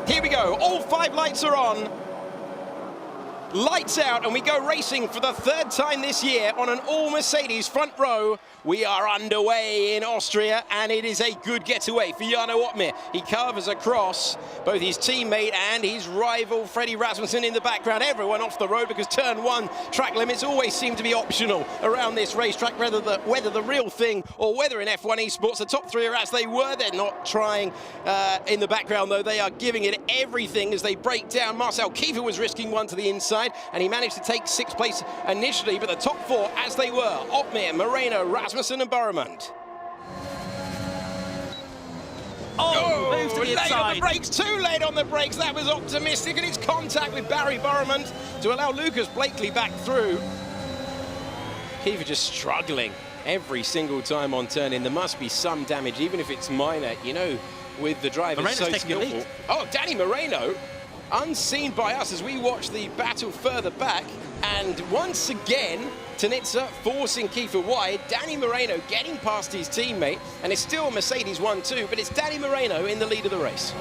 Here we go, all 5 lights are on. Lights out, and we go racing for the 3rd time this year on an all-Mercedes front row. We are underway in Austria, and it is a good getaway for Jarno Opmeer. He covers across both his teammate and his rival, Freddie Rasmussen, in the background. Everyone off the road because turn 1 track limits always seem to be optional around this racetrack, whether the real thing or whether in F1 Esports. The top 3 are as they were. They're not trying in the background, though. They are giving it everything as they break down. Marcel Kiefer was risking one to the inside, and he managed to take 6th place initially, but the top 4 as they were: Opmeer, Moreno, Rasmussen and Borremund. Moved to the late inside. on the brakes, too late on the brakes. That was optimistic, and it's contact with Barry Borremund to allow Lucas Blakely back through. Kiefer just struggling every single time on turn in. There must be some damage, even if it's minor, you know, with the driver so skillful. Oh, Danny Moreno, unseen by us as we watch the battle further back, and once again Tanitsa forcing Kiefer wide. Danny Moreno getting past his teammate, and it's still Mercedes 1-2, but it's Danny Moreno in the lead of the race.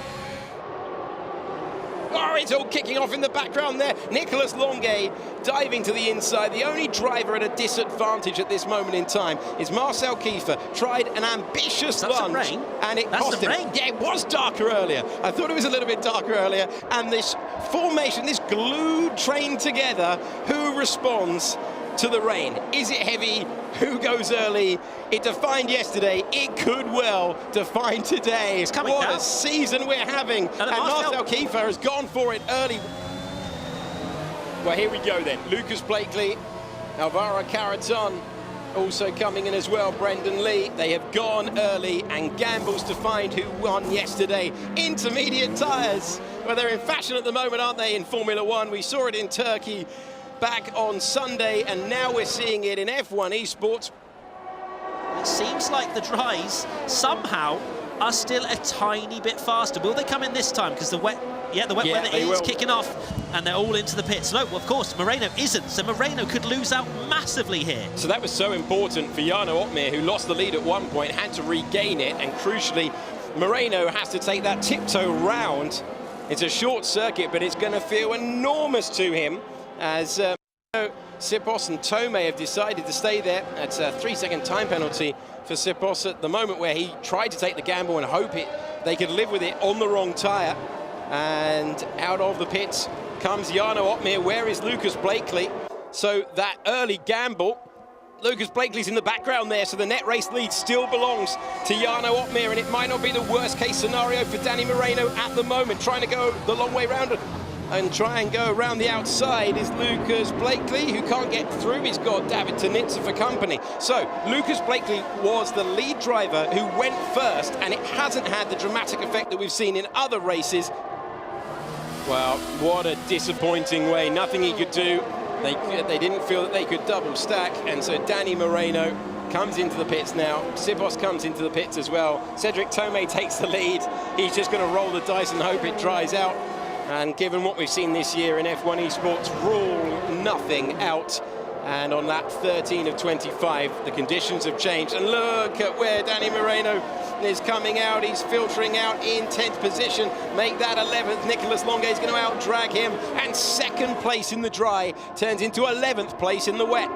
Oh, it's all kicking off in the background there. Nicolas Longuet diving to the inside. The only driver at a disadvantage at this moment in time is Marcel Kiefer. Tried an ambitious lunge, and it cost him. Yeah, it was darker earlier. I thought it was a little bit darker earlier. And this formation, this glued train together, who responds to the rain? Is it heavy? Who goes early? It defined yesterday. It could well define today. It's coming what down. A season we're having. And Marcel Kiefer has gone for it early. Well, here we go then. Lucas Blakely, Alvaro Caraton also coming in as well. Brendan Lee. They have gone early and gambles to find who won yesterday. Intermediate tyres. Well, they're in fashion at the moment, aren't they, in Formula One? We saw it in Turkey back on Sunday, and now we're seeing it in F1 Esports. It seems like the dries somehow are still a tiny bit faster. Will they come in this time? Because the wet weather is kicking off, and they're all into the pits. No, of course, Moreno isn't, so Moreno could lose out massively here. So that was so important for Jarno Opmeer, who lost the lead at one point, had to regain it, and crucially, Moreno has to take that tiptoe round. It's a short circuit, but it's going to feel enormous to him, as Sipos and Tomei have decided to stay there. It's a 3-second time penalty for Sipos at the moment, where he tried to take the gamble and hope they could live with it on the wrong tyre. And out of the pits comes Jarno Opmeer. Where is Lucas Blakely? So that early gamble, Lucas Blakely's in the background there, so the net race lead still belongs to Jarno Opmeer, and it might not be the worst case scenario for Danny Moreno at the moment. Trying to go the long way round and try and go around the outside is Lucas Blakely, who can't get through. He's got David Tanitsa for company. So Lucas Blakely was the lead driver who went first, and it hasn't had the dramatic effect that we've seen in other races. Well, what a disappointing way. Nothing he could do. They didn't feel that they could double stack, and so Danny Moreno comes into the pits now. Sipos comes into the pits as well. Cedric Tomei takes the lead. He's just going to roll the dice and hope it dries out. And given what we've seen this year in F1 Esports, rule nothing out. And on that 13 of 25, the conditions have changed. And look at where Danny Moreno is coming out. He's filtering out in 10th position. Make that 11th. Nicolas Longuet is going to out-drag him. And 2nd place in the dry turns into 11th place in the wet.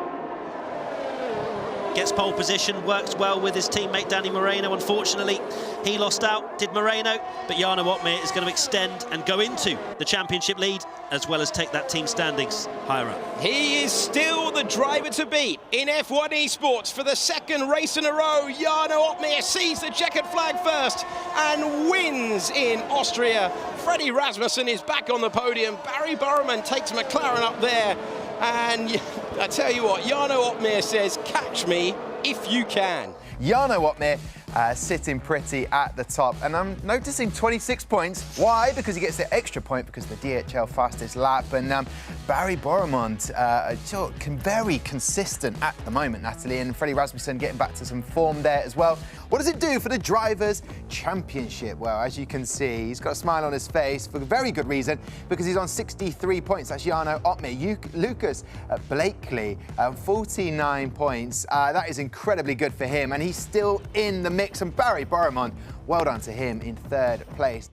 Gets pole position, works well with his teammate Danny Moreno. Unfortunately, he lost out, did Moreno, but Jarno Opmeer is going to extend and go into the championship lead, as well as take that team standings higher up. He is still the driver to beat in F1 Esports for the 2nd race in a row. Jarno Opmeer sees the checkered flag first and wins in Austria. Freddie Rasmussen is back on the podium. Barry Borremund takes McLaren up there. And I tell you what, Jarno Opmeer says, catch me if you can. Jarno Opmeer sitting pretty at the top, and I'm noticing 26 points. Why? Because he gets the extra point because the DHL fastest lap, and Barry Borremund very consistent at the moment, Natalie, and Freddie Rasmussen getting back to some form there as well. What does it do for the Drivers' Championship? Well, as you can see, he's got a smile on his face for a very good reason, because he's on 63 points. That's Jarno Opmeer. Lucas Blakely, 49 points. That is incredibly good for him, and he's still in the mix. And Barry Borremund, well done to him in 3rd place.